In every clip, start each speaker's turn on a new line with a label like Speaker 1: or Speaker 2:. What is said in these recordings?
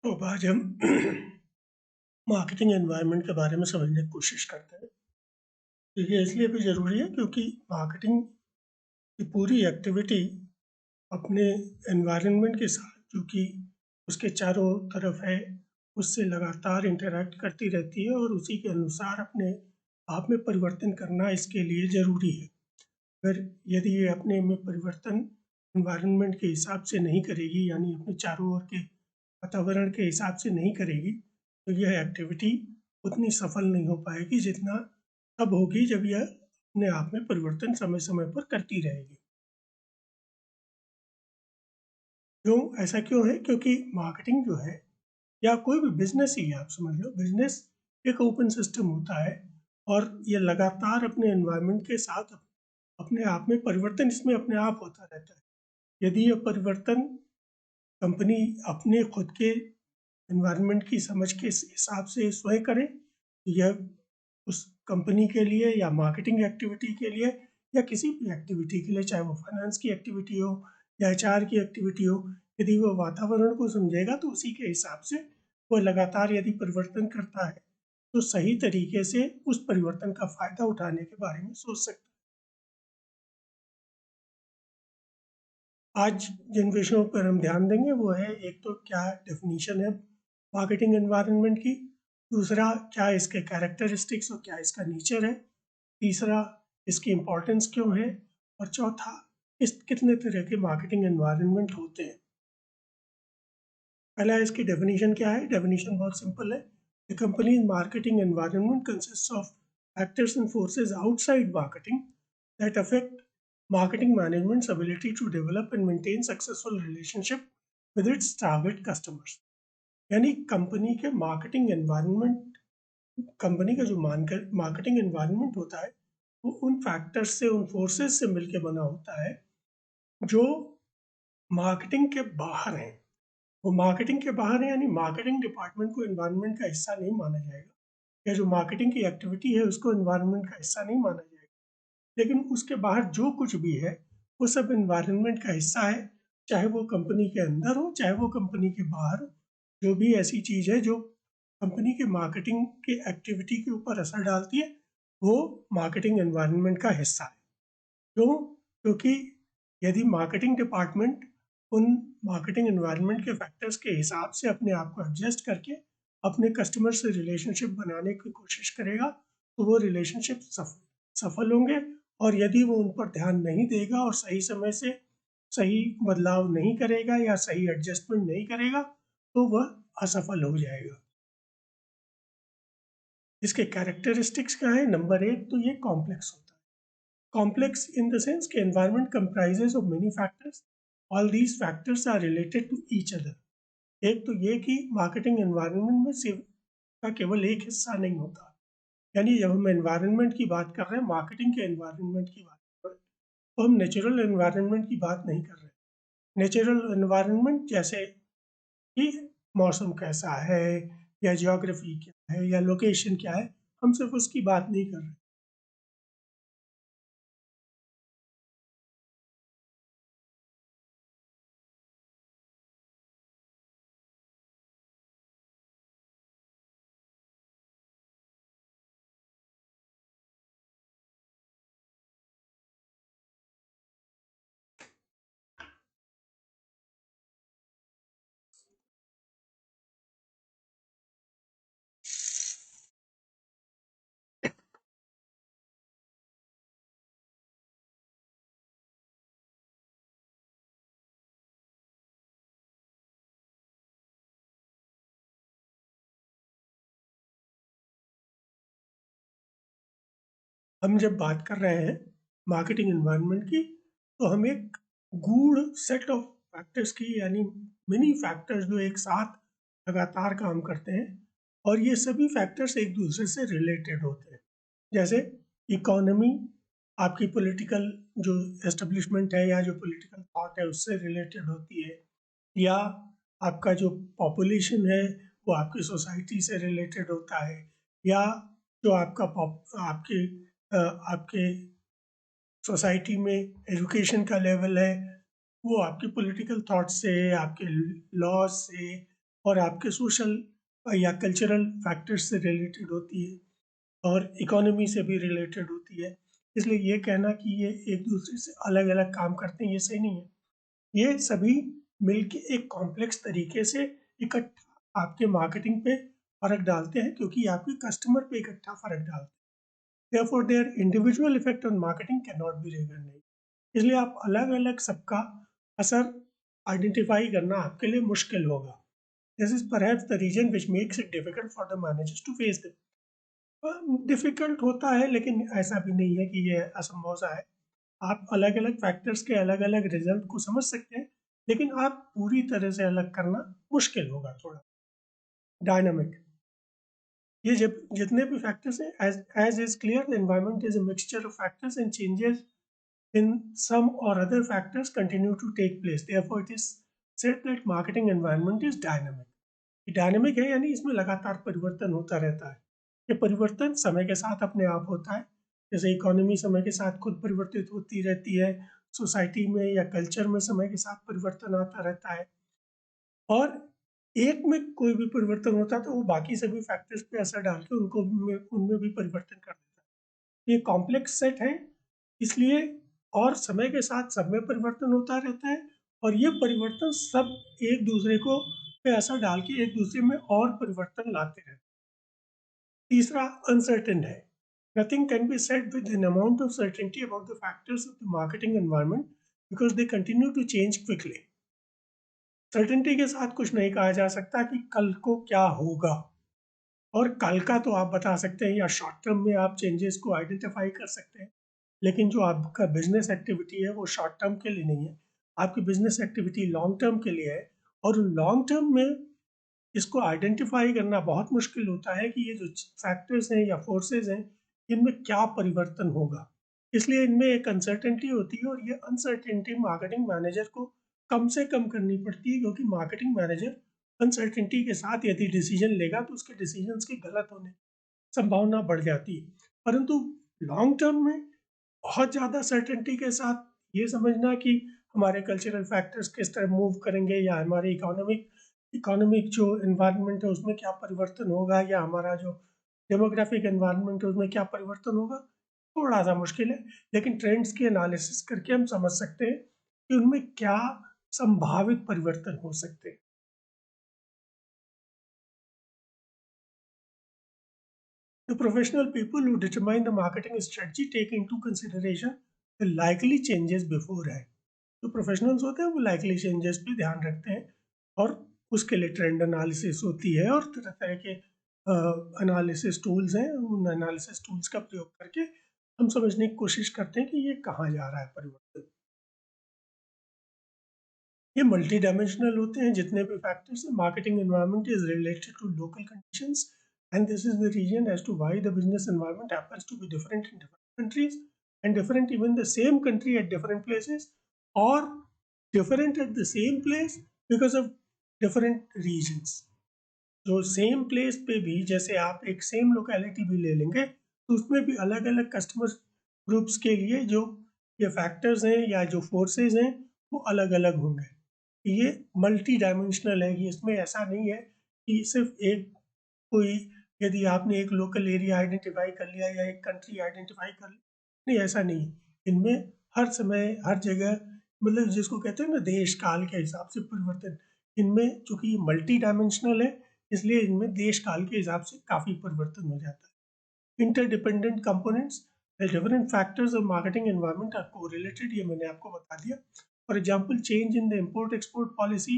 Speaker 1: तो अब आज हम मार्केटिंग एनवायरनमेंट के बारे में समझने की कोशिश करते हैं। तो ये इसलिए भी ज़रूरी है क्योंकि मार्केटिंग की पूरी एक्टिविटी अपने एनवायरनमेंट के साथ, जो कि उसके चारों तरफ है, उससे लगातार इंटरैक्ट करती रहती है और उसी के अनुसार अपने आप में परिवर्तन करना इसके लिए ज़रूरी है। अगर यदि ये अपने में परिवर्तन एनवायरनमेंट के हिसाब से नहीं करेगी, यानी अपने चारों ओर के वातावरण के हिसाब से नहीं करेगी, तो यह एक्टिविटी उतनी सफल नहीं हो पाएगी जितना तब होगी जब यह अपने आप में परिवर्तन समय समय पर करती रहेगी। क्यों ऐसा क्यों है? क्योंकि मार्केटिंग जो है, या कोई भी बिजनेस ही है, आप समझ लो बिजनेस एक ओपन सिस्टम होता है और ये लगातार अपने एनवायरनमेंट के साथ अपने आप में परिवर्तन इसमें अपने आप होता रहता है। यदि यह परिवर्तन कंपनी अपने खुद के एनवायरनमेंट की समझ के हिसाब से स्वयं करे, तो यह उस कंपनी के लिए या मार्केटिंग एक्टिविटी के लिए या किसी भी एक्टिविटी के लिए, चाहे वो फाइनेंस की एक्टिविटी हो या एचआर की एक्टिविटी हो, यदि वो वातावरण को समझेगा तो उसी के हिसाब से वो लगातार यदि परिवर्तन करता है तो सही तरीके से उस परिवर्तन का फायदा उठाने के बारे में सोच सकता है। आज जिन विषयों पर हम ध्यान देंगे वो है, एक तो क्या डेफिनीशन है मार्केटिंग एनवायरनमेंट की, दूसरा क्या इसके कैरेक्टरिस्टिक्स और क्या इसका नेचर है, तीसरा इसकी इम्पोर्टेंस क्यों है, और चौथा इस कितने तरह के मार्केटिंग एनवायरनमेंट होते हैं। पहला इसकी डेफिनेशन क्या है? डेफिनेशन बहुत सिंपल है। The company marketing environment consist of factors and forces outside marketing that affect marketing management's ability to develop and maintain successful relationship with its target customers। यानी company के मार्केटिंग एनवायरनमेंट, कंपनी का जो marketing environment होता है वो उन factors से, उन फोर्सेस से मिलकर बना होता है जो मार्केटिंग के बाहर हैं। वो मार्केटिंग के बाहर है, यानी मार्केटिंग डिपार्टमेंट को एनवायरनमेंट का हिस्सा नहीं माना जाएगा, या जो मार्केटिंग की एक्टिविटी है उसको एनवायरनमेंट का हिस्सा नहीं माना जाएगा। लेकिन उसके बाहर जो कुछ भी है वो सब एनवायरनमेंट का हिस्सा है, चाहे वो कंपनी के अंदर हो चाहे वो कंपनी के बाहर हो। जो भी ऐसी चीज़ है जो कंपनी के मार्केटिंग के एक्टिविटी के ऊपर असर डालती है वो मार्केटिंग एनवायरनमेंट का हिस्सा है। क्यों? क्योंकि यदि मार्केटिंग डिपार्टमेंट उन मार्केटिंग एनवायरनमेंट के फैक्टर्स के हिसाब से अपने आप को एडजस्ट करके अपने कस्टमर से रिलेशनशिप बनाने की कोशिश करेगा तो वो रिलेशनशिप सफल होंगे। और यदि वो उन पर ध्यान नहीं देगा और सही समय से सही बदलाव नहीं करेगा या सही एडजस्टमेंट नहीं करेगा तो वह असफल हो जाएगा। इसके कैरेक्टरिस्टिक्स क्या है? नंबर एक तो ये कॉम्प्लेक्स होता है। Complex in the sense कि environment comprises of many factors. All these factors are related to each other। एक तो ये कि मार्केटिंग एनवायरनमेंट में सिर्फ का केवल एक हिस्सा नहीं होता, यानी जब हम एनवायरनमेंट की बात कर रहे हैं, मार्केटिंग के एनवायरनमेंट की बात कर रहे हैं, तो हम नेचुरल एनवायरनमेंट की बात नहीं कर रहे हैं। नेचुरल एनवायरनमेंट जैसे कि मौसम कैसा है, या जियोग्राफी क्या है, या लोकेशन क्या है, हम सिर्फ उसकी बात नहीं कर रहे। हम जब बात कर रहे हैं मार्केटिंग एनवायरनमेंट की, तो हम एक गूढ़ सेट ऑफ फैक्टर्स की, यानी मिनी फैक्टर्स जो एक साथ लगातार काम करते हैं, और ये सभी फैक्टर्स एक दूसरे से रिलेटेड होते हैं। जैसे इकोनॉमी आपकी पॉलिटिकल जो एस्टेब्लिशमेंट है या जो पॉलिटिकल थॉट है उससे रिलेटेड होती है, या आपका जो पॉपुलेशन है वो आपकी सोसाइटी से रिलेटेड होता है, या जो आपके आपके सोसाइटी में एजुकेशन का लेवल है वो आपके पॉलिटिकल थॉट से, आपके लॉ से और आपके सोशल या कल्चरल फैक्टर्स से रिलेटेड होती है और इकोनॉमी से भी रिलेटेड होती है। इसलिए ये कहना कि ये एक दूसरे से अलग अलग काम करते हैं, ये सही नहीं है। ये सभी मिलके एक कॉम्प्लेक्स तरीके से इकट्ठा आपके मार्केटिंग पे फर्क डालते हैं, क्योंकि आपके कस्टमर पे इकट्ठा फर्क डालते हैं। Therefore, their individual effect on marketing cannot be recognized. इसलिए आप अलग अलग सबका असर आइडेंटिफाई करना आपके लिए मुश्किल होगा। This is perhaps the reason which makes it difficult for the managers to face them. Difficult होता है, लेकिन ऐसा भी नहीं है कि ये असंभव सा है। आप अलग अलग फैक्टर्स के अलग अलग रिजल्ट को समझ सकते हैं, लेकिन आप पूरी तरह से अलग करना मुश्किल होगा थोड़ा। डायनामिक, ये जब जितने भी फैक्टर्स हैं, as is clear the environment is a mixture of factors and changes in some or other factors continue to take place. Therefore, it is said that marketing environment is dynamic. ये dynamic है, यानी इसमें लगातार परिवर्तन होता रहता है। ये परिवर्तन समय के साथ अपने आप होता है। जैसे इकोनॉमी समय के साथ खुद परिवर्तित होती रहती है, सोसाइटी में या कल्चर में समय के साथ परिवर्तन आता रहता है, और एक में कोई भी परिवर्तन होता है तो वो बाकी सभी फैक्टर्स पे असर डाल के उनको उनमें भी परिवर्तन कर देता है। ये कॉम्प्लेक्स सेट है, इसलिए और समय के साथ सब में परिवर्तन होता रहता है, और ये परिवर्तन सब एक दूसरे को पे असर डाल के एक दूसरे में और परिवर्तन लाते हैं। तीसरा, अनसर्टेन है। Nothing can be said with an amount of certainty about the factors of the marketing environment because they continue to change quickly. Certainty के साथ कुछ नहीं कहा जा सकता कि कल को क्या होगा, और कल का तो आप बता सकते हैं या शॉर्ट टर्म में आप चेंजेस को आइडेंटिफाई कर सकते हैं, लेकिन जो आपका बिजनेस एक्टिविटी है वो शॉर्ट टर्म के लिए नहीं है। आपकी बिजनेस एक्टिविटी लॉन्ग टर्म के लिए है, और लॉन्ग टर्म में इसको आइडेंटिफाई करना बहुत मुश्किल होता है कि ये जो फैक्टर्स हैं या फोर्सेस हैं, इनमें क्या परिवर्तन होगा। इसलिए इनमें एक अनसर्टेनिटी होती है, और ये अनसर्टेनिटी मार्केटिंग मैनेजर को कम से कम करनी पड़ती है, क्योंकि मार्केटिंग मैनेजर अनसर्टेनिटी के साथ यदि डिसीजन लेगा तो उसके डिसीजंस के गलत होने की संभावना बढ़ जाती है। परंतु लॉन्ग टर्म में बहुत ज़्यादा सर्टेनिटी के साथ ये समझना कि हमारे कल्चरल फैक्टर्स किस तरह मूव करेंगे, या हमारे इकोनॉमिक जो एनवायरनमेंट है उसमें क्या परिवर्तन होगा, या हमारा जो डेमोग्राफिक एनवायरनमेंट है उसमें क्या परिवर्तन होगा, थोड़ा सा मुश्किल है। लेकिन ट्रेंड्स की एनालिसिस करके हम समझ सकते हैं कि उनमें क्या संभावित परिवर्तन हो सकते हैं। The professional people who determine the marketing strategy take into consideration the likely changes beforehand. जो प्रोफेशनल्स होते हैं वो लाइकली चेंजेस पे ध्यान रखते हैं, और उसके लिए ट्रेंड एनालिसिस होती है, और तरह तरह के एनालिसिस टूल्स हैं। उन एनालिसिस टूल्स का प्रयोग करके हम समझने की कोशिश करते हैं कि ये कहाँ जा रहा है परिवर्तन। ये मल्टी डायमेंशनल होते हैं जितने भी फैक्टर्स हैं। Marketing environment is related to local conditions, and this is the reason as to why the business environment happens to be different in different countries, and different even the same country at different places, और different at the same place because of different reasons. जो same place पे भी, जैसे आप एक same locality भी ले लेंगे तो उसमें भी अलग अलग कस्टमर ग्रुप्स के लिए जो ये फैक्टर्स हैं या जो फोर्सेस हैं वो अलग अलग होंगे। ये मल्टी डायमेंशनल है, कि इसमें ऐसा नहीं है कि सिर्फ एक कोई, यदि आपने एक लोकल एरिया आइडेंटिफाई कर लिया या एक कंट्री आइडेंटिफाई कर ली, नहीं, ऐसा नहीं है। इनमें हर समय हर जगह, मतलब जिसको कहते हैं ना देश काल के हिसाब से परिवर्तन, इनमें चूंकि ये मल्टी डायमेंशनल है इसलिए इनमें देश काल के हिसाब से काफ़ी परिवर्तन हो जाता है। Interdependent components, different factors of marketing environment are correlated, ये मैंने आपको बता दिया। For example, change in the import export policy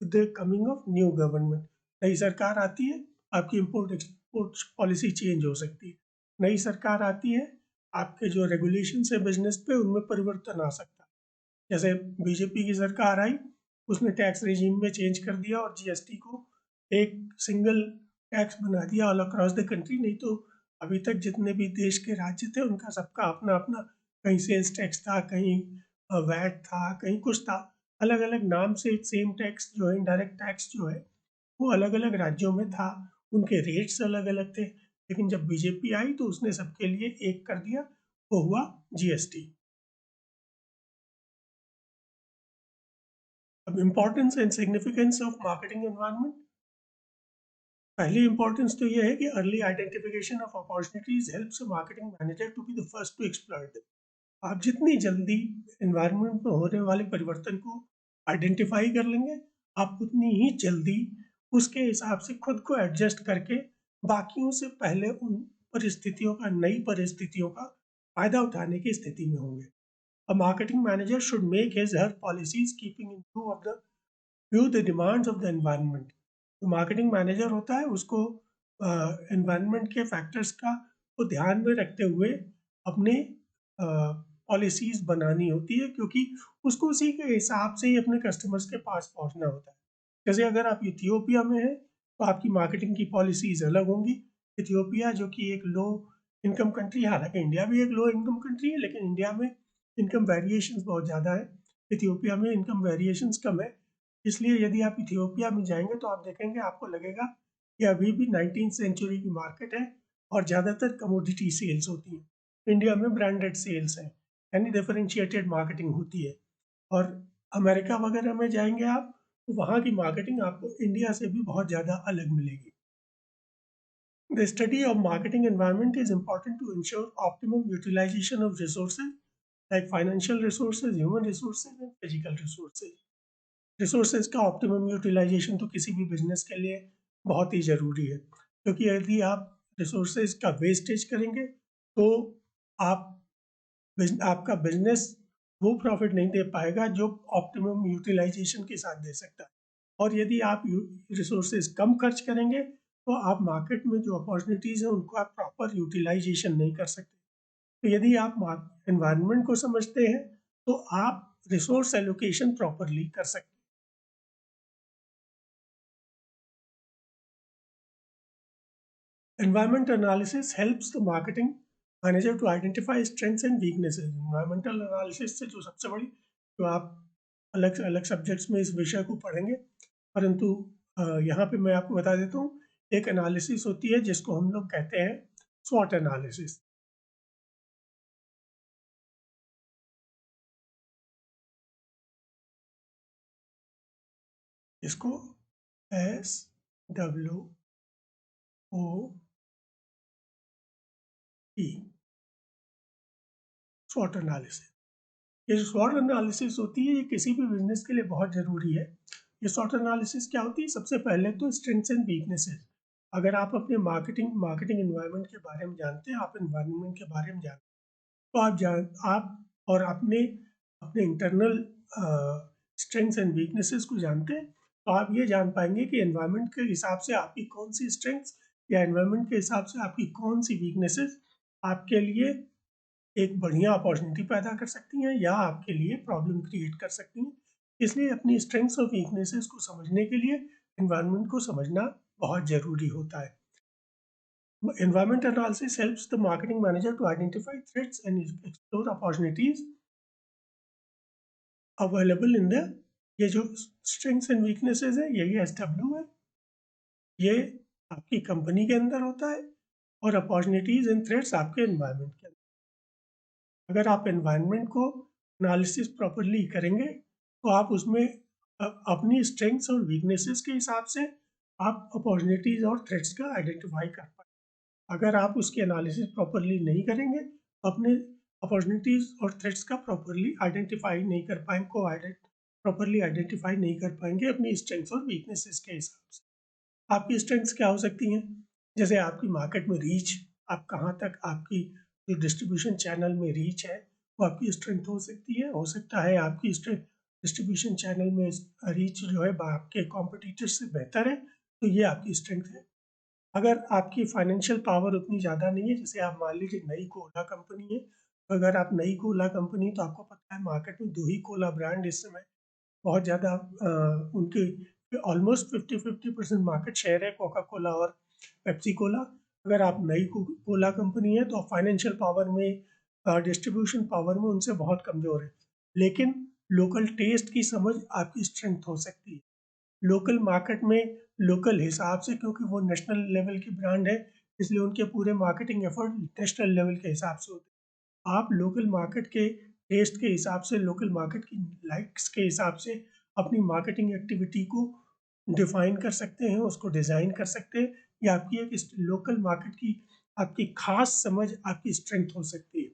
Speaker 1: with the coming of new government. नई सरकार आती है, आपकी इम्पोर्ट एक्सपोर्ट पॉलिसी चेंज हो सकती है। नई सरकार आती है, आपके जो रेगुलेशन है बिजनेस पे उनमें परिवर्तन आ सकता है। जैसे बीजेपी की सरकार आई, उसने टैक्स रेजिम में चेंज कर दिया और जीएसटी को एक सिंगल टैक्स बना दिया ऑल अक्रॉस द कंट्री। नहीं तो अभी तक जितने भी देश के राज्य थे उनका सबका अपना अपना, कहीं सेल्स टैक्स था, कहीं वैट था, कहीं कुछ था, अलग अलग नाम से सेम टैक्स जो है, इनडायरेक्ट टैक्स जो है वो अलग अलग राज्यों में था, उनके रेट्स अलग अलग थे। लेकिन जब बीजेपी आई तो उसने सबके लिए एक कर दिया, वो हुआ जीएसटी। अब importance and significance of marketing environment. पहली इंपॉर्टेंस तो ये है कि early identification of opportunities helps marketing manager to be the first to exploit them. आप जितनी जल्दी एनवायरनमेंट में होने वाले परिवर्तन को आइडेंटिफाई कर लेंगे, आप उतनी ही जल्दी उसके हिसाब से खुद को एडजस्ट करके बाकियों से पहले उन परिस्थितियों का, नई परिस्थितियों का फायदा उठाने की स्थिति में होंगे। A marketing manager should make his her policies keeping in view the demands of the environment। जो मार्केटिंग मैनेजर होता है उसको एनवायरनमेंट के फैक्टर्स का को ध्यान में रखते हुए अपने पॉलिसीज बनानी होती है, क्योंकि उसको उसी के हिसाब से ही अपने कस्टमर्स के पास पहुंचना होता है। जैसे अगर आप इथियोपिया में हैं तो आपकी मार्केटिंग की पॉलिसीज अलग होंगी। इथियोपिया जो कि एक लो इनकम कंट्री, हालांकि इंडिया भी एक लो इनकम कंट्री है, लेकिन इंडिया में इनकम वेरिएशंस बहुत ज़्यादा है, इथियोपिया में इनकम वेरिएशंस कम है। इसलिए यदि आप इथियोपिया में जाएंगे तो आप देखेंगे, आपको लगेगा कि अभी भी 19th सेंचुरी की मार्केट है और ज़्यादातर कमोडिटी सेल्स होती हैं। इंडिया में ब्रांडेड सेल्स है, यानी डिफरेंशिएटेड मार्केटिंग होती है। और अमेरिका वगैरह में जाएंगे आप तो वहाँ की मार्केटिंग आपको इंडिया से भी बहुत ज़्यादा अलग मिलेगी। The study of marketing environment is important to ensure optimum utilization of resources like financial resources, human resources and physical resources। Resources का ऑप्टिमम यूटिलाइजेशन तो किसी भी बिजनेस के लिए बहुत ही ज़रूरी है, क्योंकि यदि आप रिसोर्सेज का वेस्टेज करेंगे तो आप आपका बिजनेस वो प्रॉफिट नहीं दे पाएगा जो ऑप्टिमम यूटिलाइजेशन के साथ दे सकता है। और यदि आप रिसोर्सेज कम खर्च करेंगे तो आप मार्केट में जो अपॉर्चुनिटीज़ हैं उनको आप प्रॉपर यूटिलाइजेशन नहीं कर सकते। तो यदि आप एनवायरनमेंट को समझते हैं तो आप रिसोर्स एलोकेशन प्रॉपरली कर सकते हैं। Environment analysis helps the marketing manager to identify strengths and weaknesses। Environmental analysis से जो सबसे बड़ी, जो आप अलग अलग सब्जेक्ट्स में इस विषय को पढ़ेंगे, परंतु यहाँ पे मैं आपको बता देता हूँ, एक एनालिसिस होती है जिसको हम लोग कहते हैं स्वॉट एनालिसिस। इसको SWOT, स्वॉट एनालिसिस। ये जो स्वॉट एनालिसिस होती है ये किसी भी बिजनेस के लिए बहुत ज़रूरी है। ये स्वॉट एनालिसिस क्या होती है? सबसे पहले तो स्ट्रेंथ्स एंड वीकनेसेस। अगर आप अपने मार्केटिंग एनवायरनमेंट के बारे में जानते हैं, आप एनवायरनमेंट के बारे में जानते हैं, तो आप और अपने अपने इंटरनल स्ट्रेंथ्स एंड वीकनेसेस को जानते हैं, तो आप ये जान पाएंगे कि एनवायरनमेंट के हिसाब से आपकी कौन सी स्ट्रेंथ्स या एनवायरनमेंट के हिसाब से आपकी कौन सी वीकनेसेस आपके लिए एक बढ़िया अपॉर्चुनिटी पैदा कर सकती हैं या आपके लिए प्रॉब्लम क्रिएट कर सकती हैं। इसलिए अपनी स्ट्रेंथ्स और वीकनेसेस को समझने के लिए एनवायरनमेंट को समझना बहुत ज़रूरी होता है। Environment analysis helps the marketing manager to identify threats and explore opportunities available in the. ये जो स्ट्रेंथ्स एंड वीकनेसेस है यही SW है, ये आपकी कंपनी के अंदर होता है, और अपॉर्चुनिटीज एंड थ्रेट्स आपके एनवायरनमेंट के अंदर। अगर आप एनवायरनमेंट को एनालिसिस प्रॉपरली करेंगे तो आप उसमें अपनी स्ट्रेंथ्स और वीकनेसेस के हिसाब से आप अपॉर्चुनिटीज़ और थ्रेट्स का आइडेंटिफाई कर पाए। अगर आप उसकी एनालिसिस प्रॉपरली नहीं करेंगे तो अपने अपॉर्चुनिटीज़ और थ्रेट्स का प्रॉपरली आइडेंटिफाई नहीं कर पाएंगे, प्रॉपरली आइडेंटिफाई नहीं कर पाएंगे अपनी स्ट्रेंथ्स और वीकनेसेस के हिसाब से। आपकी स्ट्रेंथ्स क्या हो सकती हैं? जैसे आपकी मार्केट में रीच, आप कहाँ तक, आपकी जो डिस्ट्रीब्यूशन चैनल में रीच है वो आपकी स्ट्रेंथ हो सकती है। हो सकता है आपकी डिस्ट्रीब्यूशन चैनल में रीच जो है आपके कॉम्पिटिटर से बेहतर है, तो ये आपकी स्ट्रेंथ है। अगर आपकी फाइनेंशियल पावर उतनी ज़्यादा नहीं है, जैसे आप मान लीजिए नई कोला कंपनी है, तो अगर आप नई कोला कंपनी, तो आपको पता है मार्केट में 2 ही कोला ब्रांड इस समय बहुत ज़्यादा उनके ऑलमोस्ट 50-50% मार्केट शेयर है, कोका कोला और पेप्सी कोला। अगर आप नई कोला कंपनी है तो फाइनेंशियल पावर में, डिस्ट्रीब्यूशन पावर में उनसे बहुत कमज़ोर है, लेकिन लोकल टेस्ट की समझ आपकी स्ट्रेंथ हो सकती है। लोकल मार्केट में लोकल हिसाब से, क्योंकि वो नेशनल लेवल की ब्रांड है, इसलिए उनके पूरे मार्केटिंग एफर्ट नेशनल लेवल के हिसाब से होते हैं। आप लोकल मार्केट के टेस्ट के हिसाब से, लोकल मार्केट की लाइक्स के हिसाब से अपनी मार्केटिंग एक्टिविटी को डिफाइन कर सकते हैं, उसको डिज़ाइन कर सकते हैं, या आपकी एक लोकल मार्केट की आपकी खास समझ आपकी स्ट्रेंथ हो सकती है।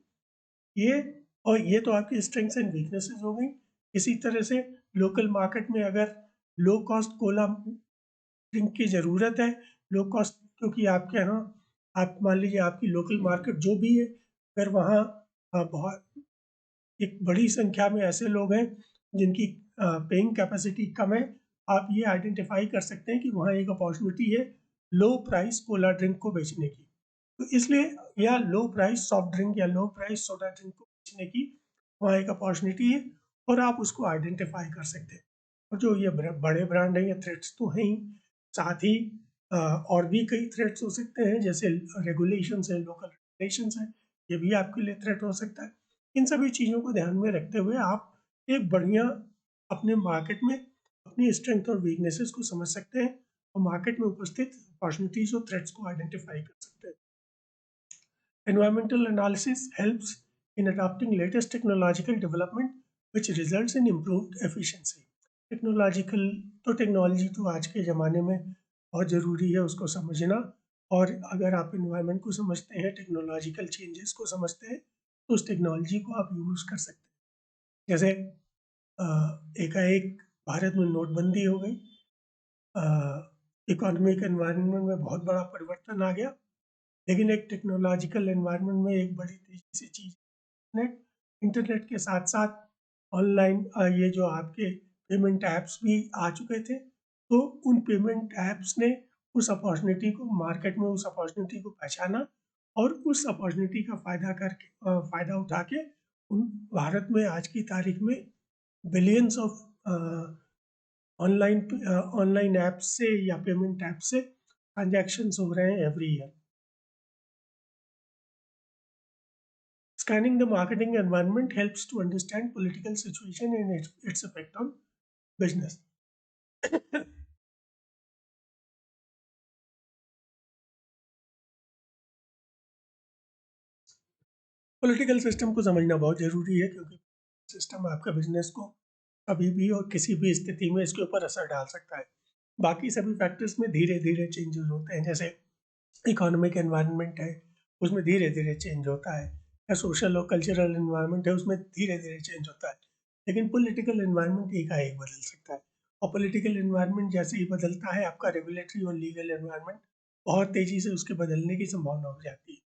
Speaker 1: ये तो आपकी स्ट्रेंथ्स एंड वीकनेसेस हो गई। इसी तरह से लोकल मार्केट में अगर लो कॉस्ट कोला ड्रिंक की ज़रूरत है, लो कॉस्ट, क्योंकि आपके यहाँ आप मान लीजिए आपकी लोकल मार्केट जो भी है, अगर वहाँ बहुत एक बड़ी संख्या में ऐसे लोग हैं जिनकी पेइंग कैपेसिटी कम है, आप ये आइडेंटिफाई कर सकते हैं कि वहाँ एक अपॉर्चुनिटी है लो प्राइस कोला ड्रिंक को बेचने की। तो इसलिए या लो प्राइस सॉफ्ट ड्रिंक या लो प्राइस सोडा ड्रिंक को बेचने की वहाँ एक अपॉर्चुनिटी है और आप उसको आइडेंटिफाई कर सकते हैं। और जो ये बड़े ब्रांड हैं, ये थ्रेट्स तो हैं ही, साथ ही और भी कई थ्रेट्स हो सकते हैं, जैसे रेगुलेशंस है, लोकल रेगुलेशंस है, ये भी आपके लिए थ्रेट हो सकता है। इन सभी चीज़ों को ध्यान में रखते हुए आप एक बढ़िया अपने मार्केट में अपनी स्ट्रेंथ और वीकनेसेस को समझ सकते हैं और मार्केट में उपस्थित अपॉर्चुनिटीज और थ्रेट्स को आइडेंटिफाई कर सकते हैं। Environmental analysis helps in adopting latest technological development which results in improved efficiency. Technological तो टेक्नोलॉजी तो आज के ज़माने में बहुत ज़रूरी है उसको समझना, और अगर आप इन्वायरमेंट को समझते हैं, टेक्नोलॉजिकल चेंजेस को समझते हैं, तो उस टेक्नोलॉजी को आप यूज़ कर सकते हैं। जैसे एकाएक भारत में नोटबंदी हो गई, इकोनॉमिक एनवायरनमेंट में बहुत बड़ा परिवर्तन आ गया, लेकिन एक टेक्नोलॉजिकल एनवायरनमेंट में एक बड़ी तेज़ी से चीज़ इंटरनेट इंटरनेट के साथ साथ ऑनलाइन ये जो आपके पेमेंट ऐप्स भी आ चुके थे, तो उन पेमेंट ऐप्स ने उस अपॉर्चुनिटी को मार्केट में उस अपॉर्चुनिटी को पहचाना और उस अपॉर्चुनिटी का फ़ायदा उठा के उन भारत में आज की तारीख में बिलियंस ऑफ ऑनलाइन ऐप्स से या पेमेंट ऐप से ट्रांजैक्शंस हो रहे हैं every year. Scanning the marketing environment helps to understand political situation and its effect on business. Political system को समझना बहुत ज़रूरी है, क्योंकि सिस्टम आपका बिजनेस को कभी भी और किसी भी स्थिति में इसके ऊपर असर डाल सकता है। बाकी सभी फैक्टर्स में धीरे धीरे चेंजेस होते हैं, जैसे इकोनॉमिक एनवायरनमेंट है उसमें धीरे धीरे चेंज होता है, या सोशल और कल्चरल एनवायरनमेंट है उसमें धीरे धीरे चेंज होता है, लेकिन पॉलिटिकल एनवायरनमेंट एकाएक बदल सकता है। और पॉलिटिकल एनवायरनमेंट जैसे ही बदलता है, आपका रेगुलेटरी और लीगल एनवायरनमेंट बहुत तेज़ी से उसके बदलने की संभावना हो जाती है।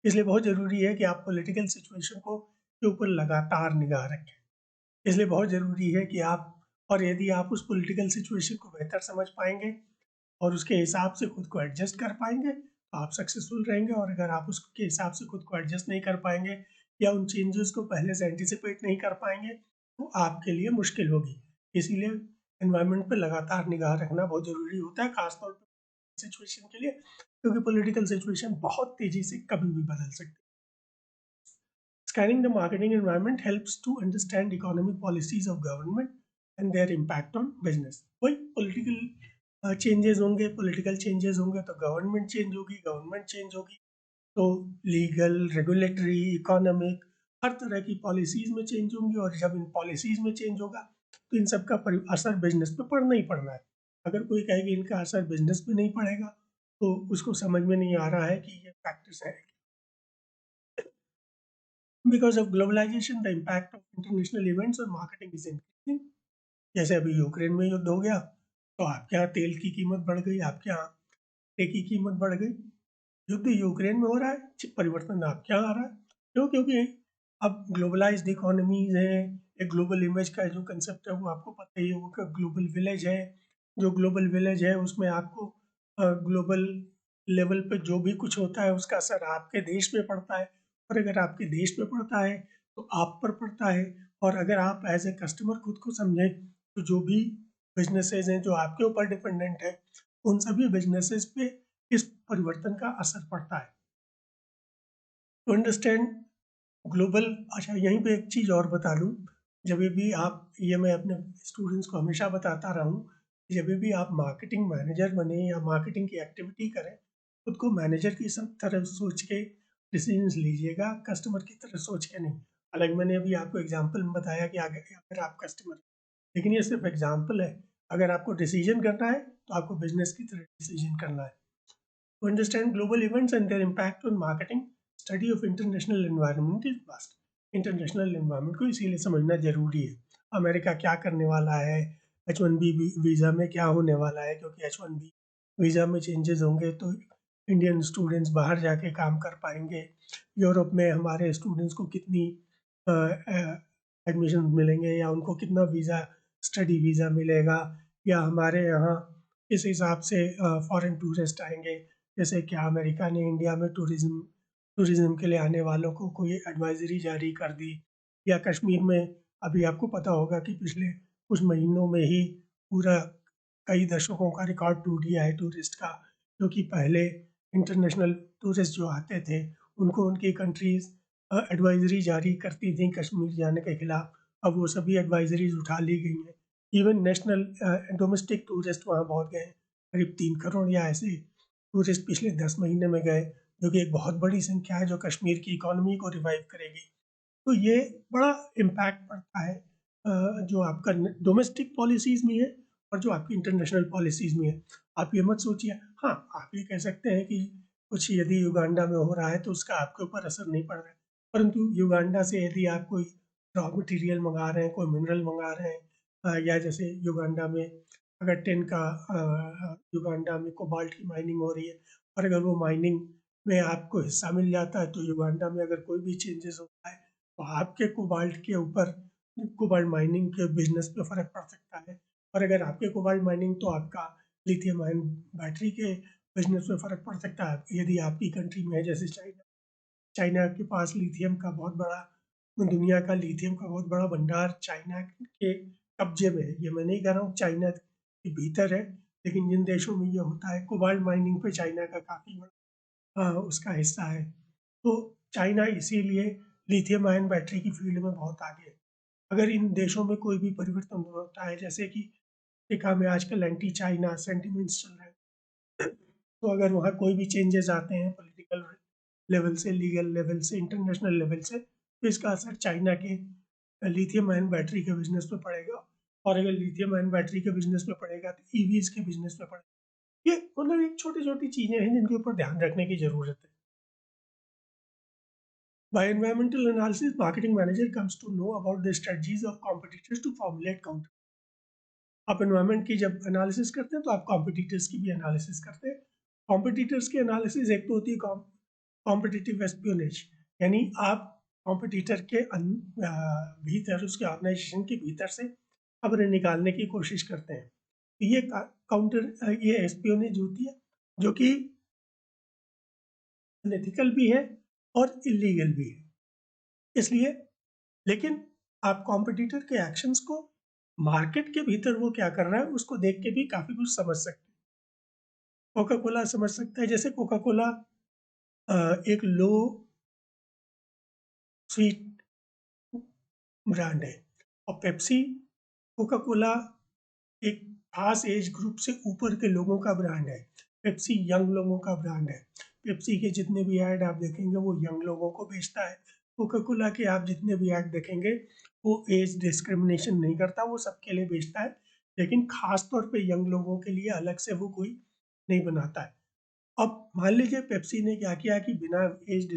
Speaker 1: इसलिए बहुत ज़रूरी है कि आप पॉलिटिकल सिचुएशन को के ऊपर लगातार निगाह रखें। इसलिए बहुत ज़रूरी है कि आप, और यदि आप उस पॉलिटिकल सिचुएशन को बेहतर समझ पाएंगे और उसके हिसाब से खुद को एडजस्ट कर पाएंगे, तो आप सक्सेसफुल रहेंगे। और अगर आप उसके हिसाब से खुद को एडजस्ट नहीं कर पाएंगे या उन चेंजेस को पहले से एंटिसिपेट नहीं कर पाएंगे, तो आपके लिए मुश्किल होगी। इसीलिए एनवायरनमेंट पे लगातार निगाह रखना बहुत ज़रूरी होता है, खासतौर पर सिचुएशन के लिए, क्योंकि पॉलिटिकल सिचुएशन बहुत तेज़ी से कभी भी बदल सकती है। Scanning the marketing environment helps to understand economic policies of government and their impact on business. वही पॉलिटिकल चेंजेस होंगे, पॉलिटिकल चेंजेस होंगे तो गवर्नमेंट चेंज होगी तो लीगल, रेगुलेटरी, इकोनॉमिक, हर तरह की पॉलिसीज़ में चेंज होंगी, और जब इन पॉलिसीज़ में चेंज होगा तो इन सब का असर बिजनेस पे पड़ना ही पड़ना है। अगर कोई कहे कि इनका असर बिजनेस पे नहीं पड़ेगा, तो उसको समझ में नहीं आ रहा है कि ये फैक्टर्स हैं। Because of globalization, the impact of international events on marketing is increasing. जैसे अभी यूक्रेन में युद्ध हो गया, तो आपके यहाँ तेल की कीमत बढ़ गई, आपके यहाँ आटे की कीमत बढ़ गई। युद्ध यूक्रेन में हो रहा है, परिवर्तन आपके यहाँ आ रहा है। क्यों? क्योंकि अब ग्लोबलाइज्ड इकोनॉमीज है, एक ग्लोबल इमेज का जो कंसेप्ट है वो आपको पता ही है, वो ग्लोबल विलेज है। जो ग्लोबल विलेज है उसमें आपको ग्लोबल लेवल पे जो भी कुछ होता है उसका असर आपके देश पे पड़ता है, और अगर आपके देश पे पड़ता है तो आप पर पड़ता है। और अगर आप एज ए कस्टमर खुद को समझें, तो जो भी बिजनेसेस हैं जो आपके ऊपर डिपेंडेंट है, उन सभी बिजनेसेस पे इस परिवर्तन का असर पड़ता है। टू अंडरस्टैंड ग्लोबल, अच्छा यहीं पे एक चीज़ और बता दूँ, जब भी आप, ये मैं अपने स्टूडेंट्स को हमेशा बताता रहा हूँ, जब भी आप मार्केटिंग मैनेजर बने या मार्केटिंग की एक्टिविटी करें, खुद को मैनेजर की सब तरफ सोच के डिसीजंस लीजिएगा, कस्टमर की तरफ सोच के नहीं। हालांकि मैंने अभी आपको एग्जांपल में बताया कि अगर आप कस्टमर, लेकिन ये सिर्फ एग्जांपल है। अगर आपको डिसीजन करना है तो आपको बिजनेस की तरह डिसीजन करना है। To understand global events and their impact on marketing, study of international environment is must. International environment को इसीलिए समझना जरूरी है। अमेरिका क्या करने वाला है, H1B वीज़ा में क्या होने वाला है, क्योंकि H1B वीज़ा में चेंजेस होंगे तो इंडियन स्टूडेंट्स बाहर जाके काम कर पाएंगे। यूरोप में हमारे स्टूडेंट्स को कितनी एडमिशन मिलेंगे, या उनको कितना वीज़ा, स्टडी वीज़ा मिलेगा, या हमारे यहाँ किस हिसाब से फॉरेन टूरिस्ट आएंगे। जैसे क्या अमेरिका ने इंडिया में टूरिज्म के लिए आने वालों को कोई एडवाइजरी जारी कर दी, या कश्मीर में अभी आपको पता होगा कि पिछले कुछ महीनों में ही पूरा कई दशकों का रिकॉर्ड टूट गया है टूरिस्ट का, क्योंकि पहले इंटरनेशनल टूरिस्ट जो आते थे उनको उनकी कंट्रीज एडवाइजरी जारी करती थी कश्मीर जाने के खिलाफ। अब वो सभी एडवाइजरीज उठा ली गई हैं। इवन नेशनल डोमेस्टिक टूरिस्ट वहाँ बहुत गए, करीब 3 करोड़ या ऐसे टूरिस्ट पिछले 10 महीने में गए, जो कि एक बहुत बड़ी संख्या है जो कश्मीर की इकोनॉमी को रिवाइव करेगी। तो ये बड़ा इम्पैक्ट पड़ता है जो आपका डोमेस्टिक पॉलिसीज़ में है और जो आपकी इंटरनेशनल पॉलिसीज़ में है। आप ये मत सोचिए, हाँ, आप ये कह सकते हैं कि कुछ यदि युगांडा में हो रहा है तो उसका आपके ऊपर असर नहीं पड़ रहा है, परंतु युगांडा से यदि आप कोई रॉ मटेरियल मंगा रहे हैं, कोई मिनरल मंगा रहे हैं, या जैसे युगांडा में अगर टिन का युगांडा में कोबाल्ट की माइनिंग हो रही है, और अगर वो माइनिंग में आपको हिस्सा मिल जाता है तो युगांडा में अगर कोई भी चेंजेस होता है तो आपके कोबाल्ट के ऊपर, कोबाल्ट माइनिंग के बिजनेस पे फ़र्क पड़ सकता है। और अगर आपके कोबाल्ट माइनिंग तो आपका लिथियम आयन बैटरी के बिजनेस में फ़र्क पड़ सकता है यदि आपकी कंट्री में है, जैसे चाइना। चाइना के पास लिथियम का बहुत बड़ा, दुनिया का लिथियम का बहुत बड़ा भंडार चाइना के कब्जे में है। ये मैं नहीं कह रहा हूँ चाइना के भीतर है, लेकिन जिन देशों में ये होता है, कोबाल्ट माइनिंग पे चाइना का काफ़ी बड़ा उसका हिस्सा है। तो चाइना इसीलिए लिथियम आयन बैटरी की फील्ड में बहुत आगे है। अगर इन देशों में कोई भी परिवर्तन होता है, जैसे कि अफ्रीका में आजकल एंटी चाइना सेंटिमेंट्स चल रहे हैं, तो अगर वहाँ कोई भी चेंजेस आते हैं पॉलिटिकल लेवल से, लीगल लेवल से, इंटरनेशनल लेवल से, तो इसका असर चाइना के लिथियम आयन बैटरी के बिजनेस पे पड़ेगा। और अगर लिथियम आयन बैटरी के बिजनेस पे पड़ेगा तो ईवीज के बिजनेस पे पड़ेगा। ये मतलब एक छोटी छोटी चीज़ें हैं जिनके ऊपर ध्यान रखने की ज़रूरत है। By environmental analysis, marketing manager comes to know about the strategies of competitors to formulate counter. आप एनवायरनमेंट की जब एनालिसिस करते हैं तो आप कॉम्पिटिटर्स की भी एनालिसिस करते हैं। कॉम्पिटिटर्स की एनालिसिस एक तो होती है कॉम्पिटिटिव एस्पियोनेज, यानी आप कॉम्पिटिटर के भीतर, उसके ऑर्गेनाइजेशन के भीतर से खबरें निकालने की कोशिश करते हैं। ये ये एस्पियोनेज होती है, जो कि अनएथिकल भी है और इलीगल भी है। इसलिए, लेकिन आप कॉम्पिटिटर के एक्शंस को, मार्केट के भीतर वो क्या कर रहा है उसको देख के भी काफ़ी कुछ समझ सकते हैं। कोका कोला समझ सकता है, जैसे कोका कोला एक लो स्वीट ब्रांड है, और पेप्सी, कोका कोला एक खास एज ग्रुप से ऊपर के लोगों का ब्रांड है। पेप्सी यंग लोगों का ब्रांड है। पेप्सी के जितने भी ऐड आप देखेंगे वो यंग लोगों को बेचता है। कोका कोला के आप जितने भी ऐड देखेंगे वो एज डिस्क्रिमिनेशन नहीं करता, वो सबके लिए बेचता है, लेकिन खास तौर पे यंग लोगों के लिए अलग से वो कोई नहीं बनाता है। अब मान लीजिए पेप्सी ने क्या किया कि बिना एज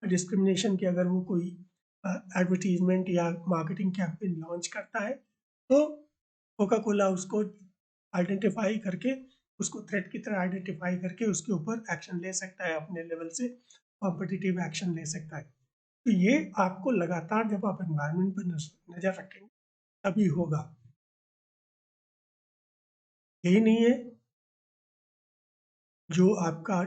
Speaker 1: डिस्क्रिमिनेशन के अगर वो कोई एडवर्टीजमेंट या मार्केटिंग कैंपेन लॉन्च करता है, तो कोका कोला उसको आइडेंटिफाई करके, उसको थ्रेट की तरह आइडेंटिफाई करके उसके ऊपर एक्शन ले सकता है, अपने लेवल से कॉम्पिटिटिव एक्शन ले सकता है। तो ये आपको लगातार जब आप एनवायरनमेंट पर नज़र रखेंगे तभी होगा। यही नहीं है, जो आपका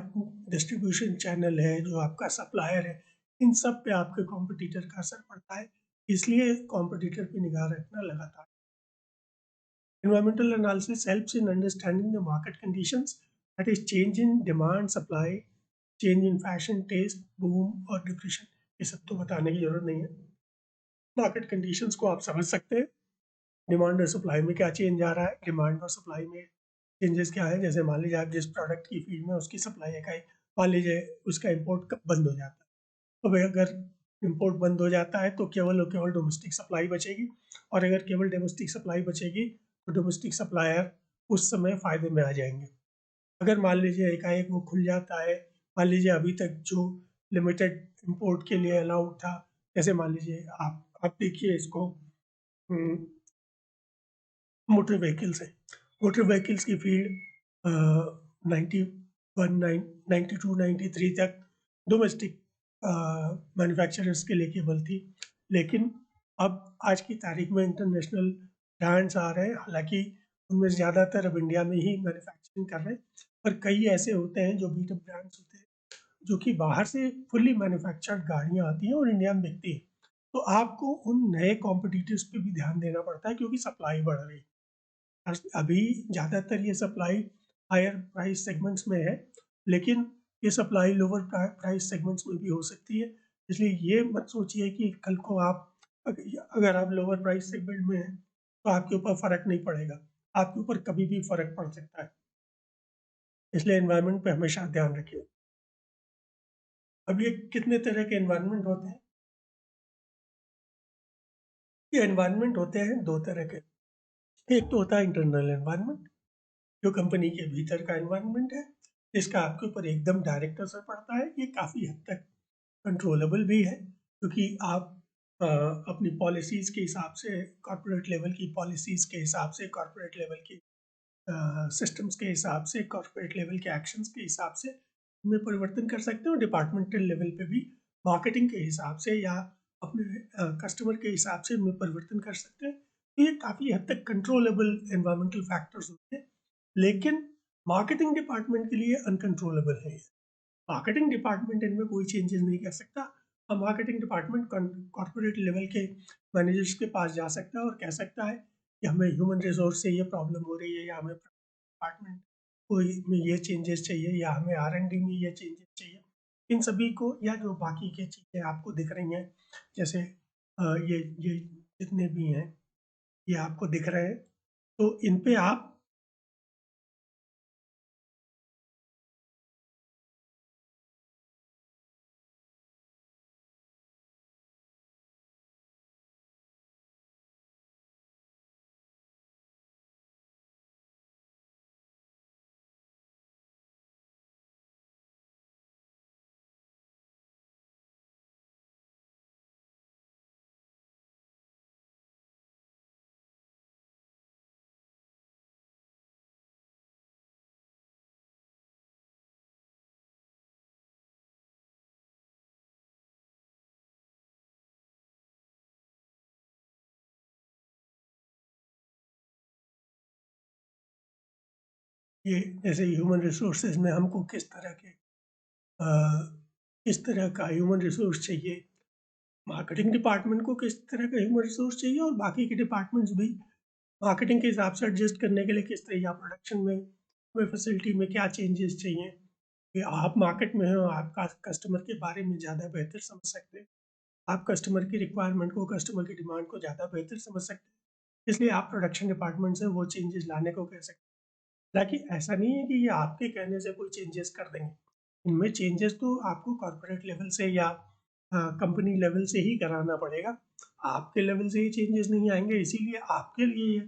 Speaker 1: डिस्ट्रीब्यूशन चैनल है, जो आपका सप्लायर है, इन सब पे आपके कॉम्पिटिटर का असर पड़ता है। इसलिए कॉम्पिटिटर पे निगाह रखना लगातार। Environmental analysis helps in understanding the market conditions, that is change in demand, supply, change in fashion, taste, boom और डिप्रेशन। ये सब तो बताने की जरूरत नहीं है। मार्केट कंडीशंस को आप समझ सकते हैं। डिमांड और सप्लाई में क्या चेंज आ रहा है, डिमांड और सप्लाई में चेंजेस क्या है। जैसे मान लीजिए आप जिस प्रोडक्ट की फील्ड में, उसकी सप्लाई इकाई, मान लीजिए उसका इम्पोर्ट बंद हो जाता है, तो भाई अगर इम्पोर्ट बंद हो जाता है तो केवल और केवल डोमेस्टिक सप्लाई बचेगी, और अगर केवल डोमेस्टिक सप्लाई बचेगी तो डोमेस्टिक सप्लायर उस समय फ़ायदे में आ जाएंगे। अगर मान लीजिए एकाएक वो खुल जाता है, मान लीजिए अभी तक जो लिमिटेड इंपोर्ट के लिए अलाउड था, जैसे मान लीजिए आप देखिए इसको, मोटर व्हीकल्स है, मोटर व्हीकल्स की फील्ड 92 93 तक डोमेस्टिक मैन्युफैक्चरर्स के लिए केवल थी, लेकिन अब आज की तारीख में इंटरनेशनल ब्रांड्स आ रहे हैं, हालांकि उनमें ज़्यादातर अब इंडिया में ही मैन्युफैक्चरिंग कर रहे हैं, पर कई ऐसे होते हैं जो बीटअप ब्रांड्स होते हैं जो कि बाहर से फुल्ली मैन्युफैक्चर्ड गाड़ियाँ आती हैं और इंडिया में बिकती है। तो आपको उन नए कॉम्पिटिटर्स पे भी ध्यान देना पड़ता है क्योंकि सप्लाई बढ़ रही है। अभी ज़्यादातर ये सप्लाई हायर प्राइस सेगमेंट्स में है, लेकिन ये सप्लाई लोअर प्राइस सेगमेंट्स में भी हो सकती है। इसलिए ये मत सोचिए कि कल को आप अगर आप लोअर प्राइस सेगमेंट में हैं तो आपके ऊपर फ़र्क नहीं पड़ेगा, आपके ऊपर कभी भी फ़र्क पड़ सकता है। इसलिए एनवायरनमेंट पे हमेशा ध्यान रखिए। अब ये कितने तरह के एनवायरनमेंट होते हैं? ये एनवायरनमेंट होते हैं दो तरह के। एक तो होता है इंटरनल एनवायरनमेंट, जो कंपनी के भीतर का एनवायरनमेंट है, इसका आपके ऊपर एकदम डायरेक्ट असर पड़ता है। ये काफ़ी हद तक कंट्रोलेबल भी है क्योंकि आप अपनी पॉलिसीज़ के हिसाब से, कॉर्पोरेट लेवल की पॉलिसीज़ के हिसाब से, कॉर्पोरेट लेवल की सिस्टम्स के हिसाब से, कॉर्पोरेट लेवल के एक्शंस के हिसाब से उनमें परिवर्तन कर सकते हैं और डिपार्टमेंटल लेवल पे भी मार्केटिंग के हिसाब से या अपने कस्टमर के हिसाब से उनमें परिवर्तन कर सकते हैं। तो ये काफ़ी हद तक कंट्रोलेबल एनवायरमेंटल फैक्टर्स होते हैं, लेकिन मार्केटिंग डिपार्टमेंट के लिए अनकंट्रोलेबल है। मार्केटिंग डिपार्टमेंट इनमें कोई चेंजेस नहीं कर सकता। अब मार्केटिंग डिपार्टमेंट कॉर्पोरेट लेवल के मैनेजर्स के पास जा सकता है और कह सकता है कि हमें ह्यूमन रिसोर्स से ये प्रॉब्लम हो रही है, या हमें डिपार्टमेंट को में ये चेंजेस चाहिए, या हमें R&D में ये चेंजेस चाहिए। इन सभी को, या जो बाकी की चीज़ें आपको दिख रही हैं, जैसे ये जितने भी हैं, ये आपको दिख रहे हैं, तो इन पे आप ये जैसे ह्यूमन रिसोर्सेज में हमको अ, किस तरह का ह्यूमन रिसोर्स चाहिए, मार्केटिंग डिपार्टमेंट को किस तरह का ह्यूमन रिसोर्स चाहिए, और बाकी के डिपार्टमेंट्स भी मार्केटिंग के हिसाब से एडजस्ट करने के लिए किस तरह, या प्रोडक्शन में फैसिलिटी में क्या चेंजेस चाहिए। कि आप मार्केट में हो, आप कस्टमर के बारे में ज़्यादा बेहतर समझ सकते हैं, आप कस्टमर की रिक्वायरमेंट को, कस्टमर की डिमांड को ज़्यादा बेहतर समझ सकते हैं, इसलिए आप प्रोडक्शन डिपार्टमेंट से वो चेंजेस लाने को कह सकते हैं। हालाँकि ऐसा नहीं है कि ये आपके कहने से कोई चेंजेस कर देंगे। इनमें चेंजेस तो आपको कॉर्पोरेट लेवल से या कंपनी लेवल से ही कराना पड़ेगा। आपके लेवल से ये चेंजेस नहीं आएँगे, इसीलिए आपके लिए ये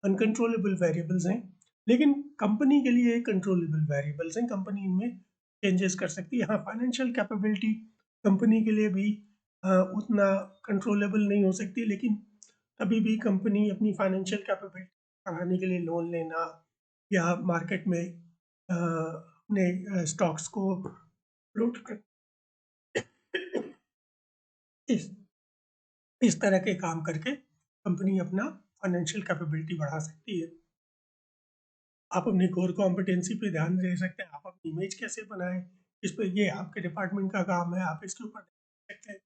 Speaker 1: अनकंट्रोलेबल वेरिएबल्स हैं। लेकिन कंपनी के लिए कंट्रोलेबल वेरिएबल्स हैं, कंपनी इनमें चेंजेस कर सकती है। हाँ, फाइनेंशियल कैपेबिलिटी कंपनी के लिए भी उतना कंट्रोलेबल नहीं हो सकती, लेकिन कभी भी कंपनी अपनी फाइनेंशियल कैपेबिलिटी बढ़ाने के लिए लोन लेना, या मार्केट में अपने स्टॉक्स को फ्लोट कर इस इस तरह के काम करके कंपनी अपना फाइनेंशियल कैपेबिलिटी बढ़ा सकती है। आप अपनी कोर कॉम्पिटेंसी पे ध्यान दे सकते हैं, आप अपनी इमेज कैसे बनाएं, इस पे ये आपके डिपार्टमेंट का काम है, आप इसके ऊपर ध्यान दे सकते हैं।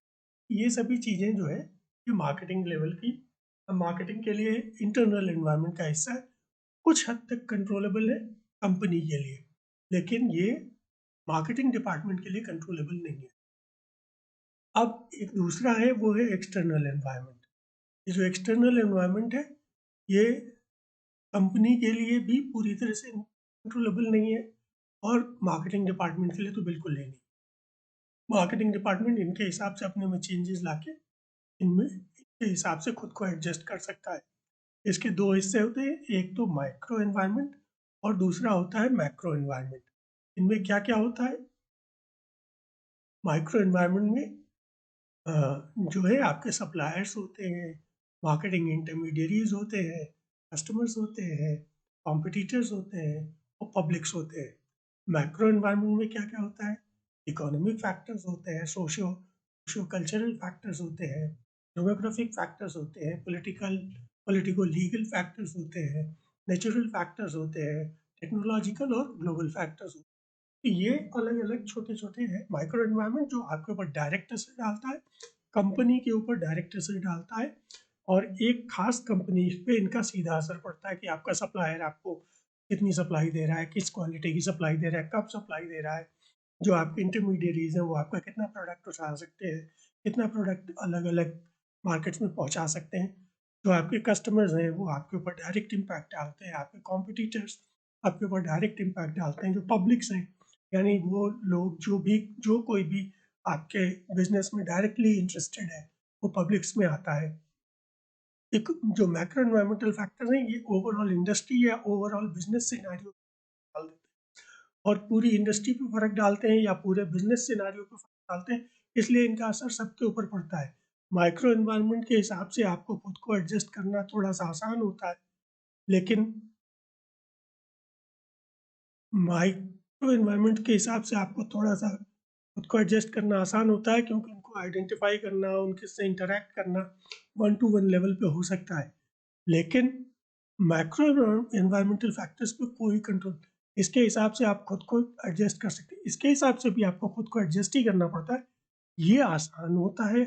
Speaker 1: ये सभी चीज़ें जो है, ये मार्केटिंग लेवल की, मार्केटिंग के लिए इंटरनल एनवायरनमेंट का हिस्सा है, कुछ हद तक कंट्रोलेबल है कंपनी के लिए, लेकिन ये मार्केटिंग डिपार्टमेंट के लिए कंट्रोलेबल नहीं है। अब एक दूसरा है, वो है एक्सटर्नल एनवायरनमेंट। ये जो एक्सटर्नल एनवायरनमेंट है, ये कंपनी के लिए भी पूरी तरह से कंट्रोलेबल नहीं है, और मार्केटिंग डिपार्टमेंट के लिए तो बिल्कुल ही नहीं। मार्केटिंग डिपार्टमेंट इनके हिसाब से अपने में चेंजेस लाके इनमें इनके हिसाब से खुद को एडजस्ट कर सकता है। इसके दो हिस्से होते हैं, एक तो माइक्रो एनवायरनमेंट और दूसरा होता है मैक्रो एनवायरनमेंट। इनमें क्या क्या होता है? माइक्रो एनवायरनमेंट में जो है आपके सप्लायर्स होते हैं, मार्केटिंग इंटरमीडियरीज होते हैं, कस्टमर्स होते हैं, कॉम्पिटिटर्स होते हैं और पब्लिक्स होते हैं। मैक्रो एनवायरनमेंट में क्या क्या होता है? इकोनॉमिक फैक्टर्स होते हैं, सोशियो कल्चरल फैक्टर्स होते हैं, डेमोग्राफिक फैक्टर्स होते हैं, पॉलिटिको लीगल फैक्टर्स होते हैं, नेचुरल फैक्टर्स होते हैं, टेक्नोलॉजिकल और ग्लोबल फैक्टर्स होते हैं। ये अलग अलग छोटे छोटे हैं माइक्रो एनवायरनमेंट जो आपके ऊपर डायरेक्ट असर डालता है, कंपनी के ऊपर डायरेक्ट असर डालता है, और एक खास कंपनी पे इनका सीधा असर पड़ता है कि आपका सप्लायर आपको कितनी सप्लाई दे रहा है, किस क्वालिटी की सप्लाई दे रहा है, कब सप्लाई दे रहा है। जो आपके इंटरमीडिएरीज हैं वो आपका कितना प्रोडक्ट उठा सकते हैं, कितना प्रोडक्ट अलग अलग मार्केट्स में पहुंचा सकते हैं। जो आपके कस्टमर्स हैं वो आपके ऊपर डायरेक्ट इम्पैक्ट डालते हैं, आपके कॉम्पिटिटर्स आपके ऊपर डायरेक्ट इम्पैक्ट डालते हैं, जो पब्लिक्स हैं यानी वो लोग जो कोई भी आपके बिजनेस में डायरेक्टली इंटरेस्टेड है वो पब्लिक्स में आता है। एक जो मैक्रो एनवायरमेंटल फैक्टर्स हैं ये ओवरऑल इंडस्ट्री या ओवरऑल बिजनेस सिनेरियो डाल देते हैं और पूरी इंडस्ट्री पे फर्क डालते हैं या पूरे बिजनेस सिनेरियो पे फर्क डालते हैं, इसलिए इनका असर सबके ऊपर पड़ता है। माइक्रो एनवायरनमेंट के हिसाब से आपको खुद को एडजस्ट करना थोड़ा सा आसान होता है, लेकिन माइक्रो एनवायरनमेंट के हिसाब से आपको थोड़ा सा खुद को एडजस्ट करना आसान होता है क्योंकि उनको आइडेंटिफाई करना, उनके से इंटरेक्ट करना वन टू वन लेवल पे हो सकता है। लेकिन मैक्रो एनवायरमेंटल फैक्टर्स पे कोई कंट्रोल, इसके हिसाब से आप खुद को एडजस्ट कर सकते हैं, इसके हिसाब से भी आपको खुद को एडजस्ट ही करना पड़ता है। ये आसान होता है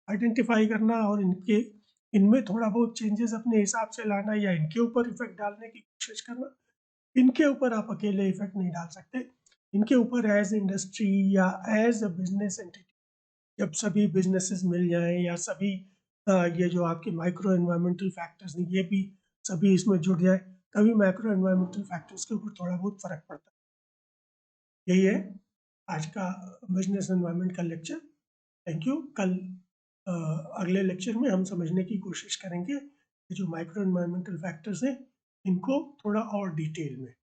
Speaker 1: आइडेंटिफाई करना और इनके इनमें थोड़ा बहुत चेंजेस अपने हिसाब से लाना या इनके ऊपर इफेक्ट डालने की कोशिश करना। इनके ऊपर आप अकेले इफेक्ट नहीं डाल सकते, इनके ऊपर एज इंडस्ट्री या एज अ बिजनेस एंटिटी जब सभी बिजनेसेस मिल जाएं या सभी ये जो आपके माइक्रो एनवायरमेंटल फैक्टर्स हैं ये भी सभी इसमें जुड़ जाए, तभी माइक्रो एनवायरमेंटल फैक्टर्स के ऊपर थोड़ा बहुत फर्क पड़ता है। यही है आज का बिजनेस एनवायरनमेंट का लेक्चर। Thank you. कल अ, अगले लेक्चर में हम समझने की कोशिश करेंगे कि जो माइक्रो एनवायरमेंटल फैक्टर्स हैं इनको थोड़ा और डिटेल में।